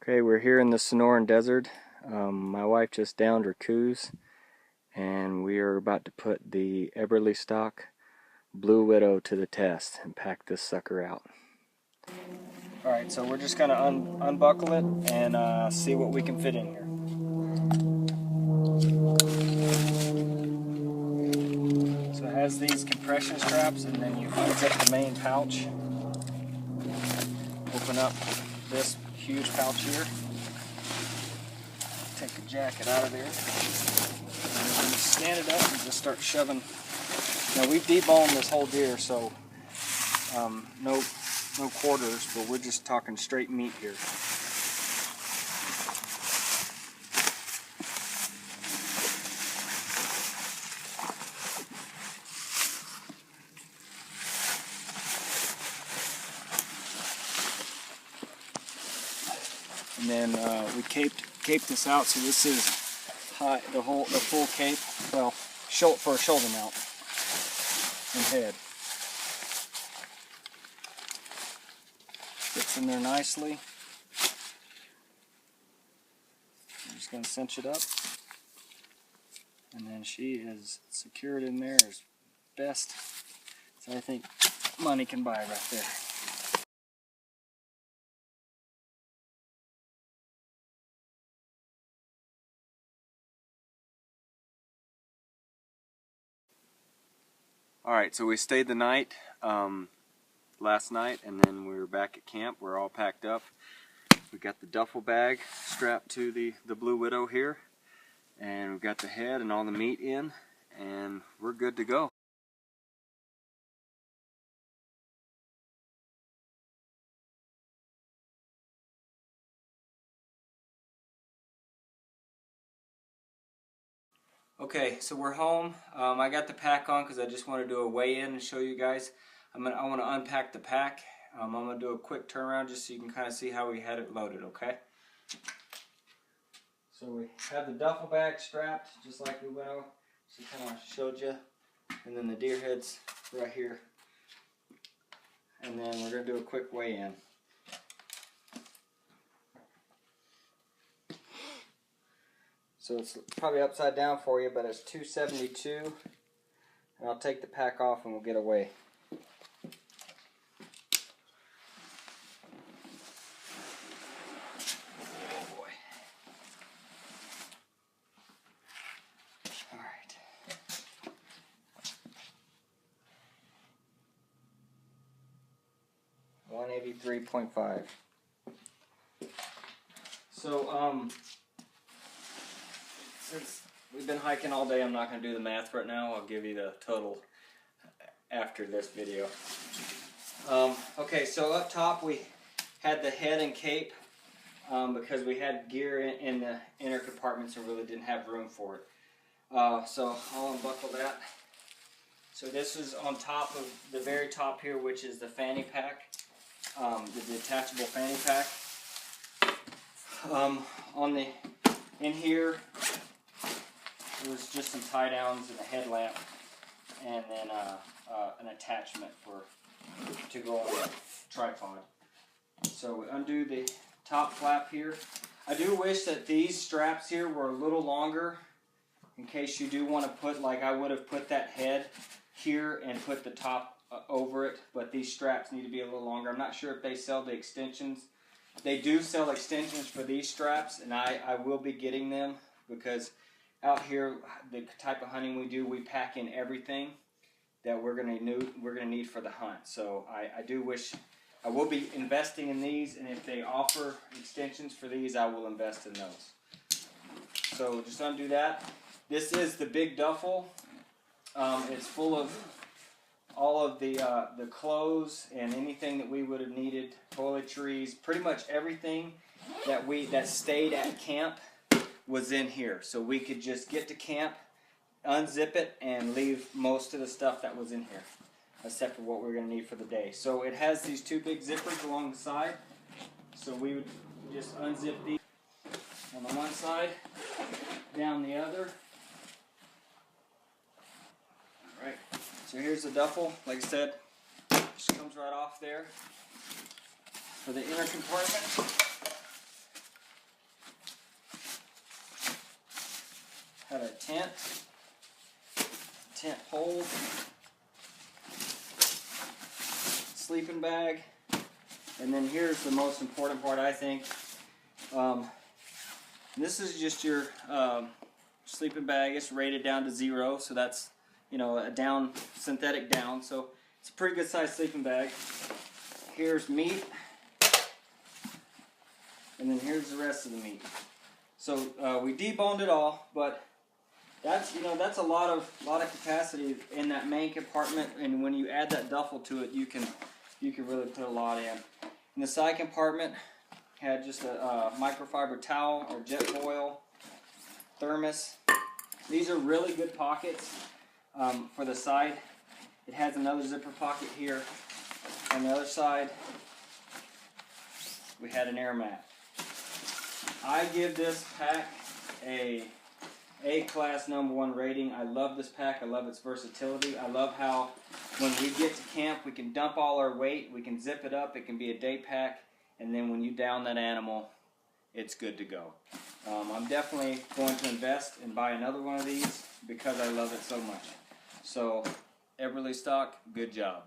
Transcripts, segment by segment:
Okay, we're here in the Sonoran Desert. My wife just downed her coos, and we are about to put the Eberlestock Blue Widow to the test and pack this sucker out. Alright, so we're just going to unbuckle it and see what we can fit in here. So it has these compression straps, and then you unzip the main pouch. Open up this huge pouch here. Take the jacket out of there. And then you stand it up and just start shoving. Now we've deboned this whole deer, so no quarters, but we're just talking straight meat here. And then we caped this out, so this is high, the full cape, well, for a shoulder mount and head. Fits in there nicely. I'm just going to cinch it up, and then she is secured in there as best as I think money can buy right there. Alright, so we stayed the night last night, and then we were back at camp. We're all packed up. We got the duffel bag strapped to the Blue Widow here, and we've got the head and all the meat in, and we're good to go. Okay, so we're home. I got the pack on because I just want to do a weigh-in and show you guys. I want to unpack the pack. I'm going to do a quick turnaround just so you can kind of see how we had it loaded, okay? So we have the duffel bag strapped just like we went over. So kind of showed you. And then the deer head's right here. And then we're going to do a quick weigh-in. So it's probably upside down for you, but it's 272. And I'll take the pack off and we'll get away. Oh boy. Alright. $183.5. So, since we've been hiking all day, I'm not going to do the math right now. I'll give you the total after this video. Okay, so up top we had the head and cape because we had gear in the inner compartments and really didn't have room for it. So I'll unbuckle that. So this is on top of the very top here, which is the fanny pack, the detachable fanny pack. In here, it was just some tie downs and a headlamp, and then an attachment to go on the tripod. So we undo the top flap here. I do wish that these straps here were a little longer, in case you do want to put, like I would have put that head here and put the top over it, but these straps need to be a little longer. I'm not sure if they sell the extensions. They do sell extensions for these straps, and I will be getting them because out here, the type of hunting we do, we pack in everything that we're gonna need for the hunt. So I do wish, I will be investing in these, and if they offer extensions for these, I will invest in those. So just undo that. This is the big duffel. It's full of all of the clothes and anything that we would have needed, toiletries, pretty much everything that stayed at camp was in here. So we could just get to camp, unzip it, and leave most of the stuff that was in here, except for what we're going to need for the day. So it has these two big zippers along the side. So we would just unzip these on the one side, down the other. Alright, so here's the duffel. Like I said, just comes right off there. For the inner compartment, Got our tent pole, sleeping bag, and then here's the most important part, I think. This is just your sleeping bag. It's rated down to 0, so that's, you know, a down, synthetic down. So it's a pretty good sized sleeping bag. Here's meat, and then here's the rest of the meat. So we deboned it all, but that's, you know, that's a lot of capacity in that main compartment. And when you add that duffel to it, you can really put a lot in. In the side compartment, had just a microfiber towel or jet foil, thermos. These are really good pockets for the side. It has another zipper pocket here. On the other side, we had an air mat. I give this pack a A-class #1 rating. I love this pack. I love its versatility. I love how when we get to camp, we can dump all our weight. We can zip it up. It can be a day pack. And then when you down that animal, it's good to go. I'm definitely going to invest and buy another one of these because I love it so much. So, Eberlestock, good job.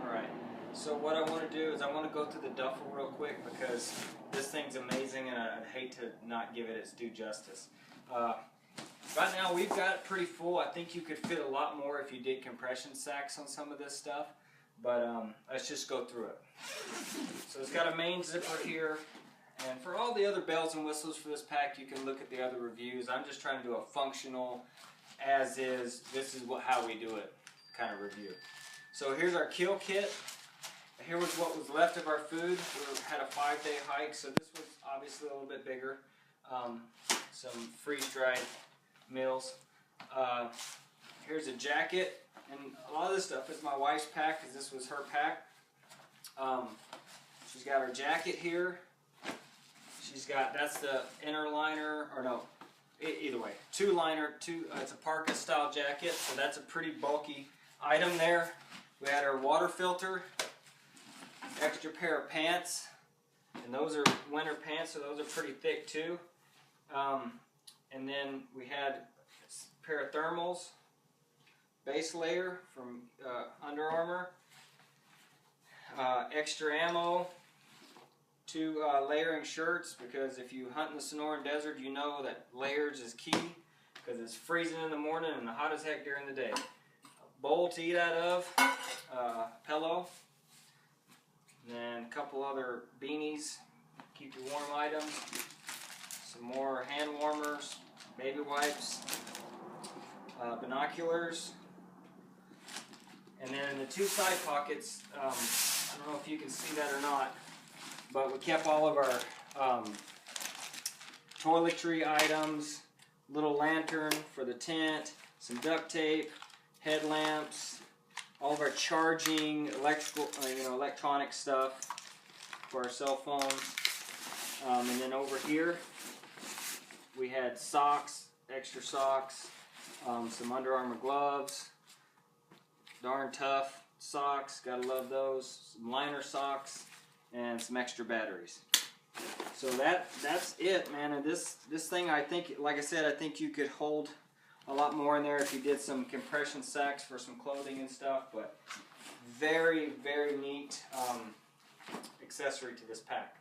Alright, so what I want to do is I want to go through the duffel real quick because this thing's amazing and I'd hate to not give it its due justice. Right now we've got it pretty full. I think you could fit a lot more if you did compression sacks on some of this stuff. But let's just go through it. So it's got a main zipper here, and for all the other bells and whistles for this pack, you can look at the other reviews. I'm just trying to do a functional, as is, this is how we do it kind of review. So here's our kill kit. Here was what was left of our food. We had a 5-day hike, so this was obviously a little bit bigger. Some freeze-dried meals. Here's a jacket. And a lot of this stuff is my wife's pack because this was her pack. She's got her jacket here. She's got, that's the inner liner, or no, either way. It's a parka style jacket, so that's a pretty bulky item there. We had our water filter, extra pair of pants, and those are winter pants, so those are pretty thick too. And then we had a pair of thermals. Base layer from Under Armour, extra ammo, 2 layering shirts, because if you hunt in the Sonoran Desert, you know that layers is key because it's freezing in the morning and hot as heck during the day. A bowl to eat out of, pillow, and then a couple other beanies, keep you warm items, some more hand warmers, baby wipes, binoculars. And then in the 2 side pockets, I don't know if you can see that or not, but we kept all of our toiletry items, little lantern for the tent, some duct tape, headlamps, all of our charging, electronic stuff for our cell phones. And then over here, we had socks, extra socks, some Under Armour gloves, darn tough socks, gotta love those, some liner socks, and some extra batteries. So that's it, man. And this thing, I think, like I said, I think you could hold a lot more in there if you did some compression sacks for some clothing and stuff. But very, very neat accessory to this pack.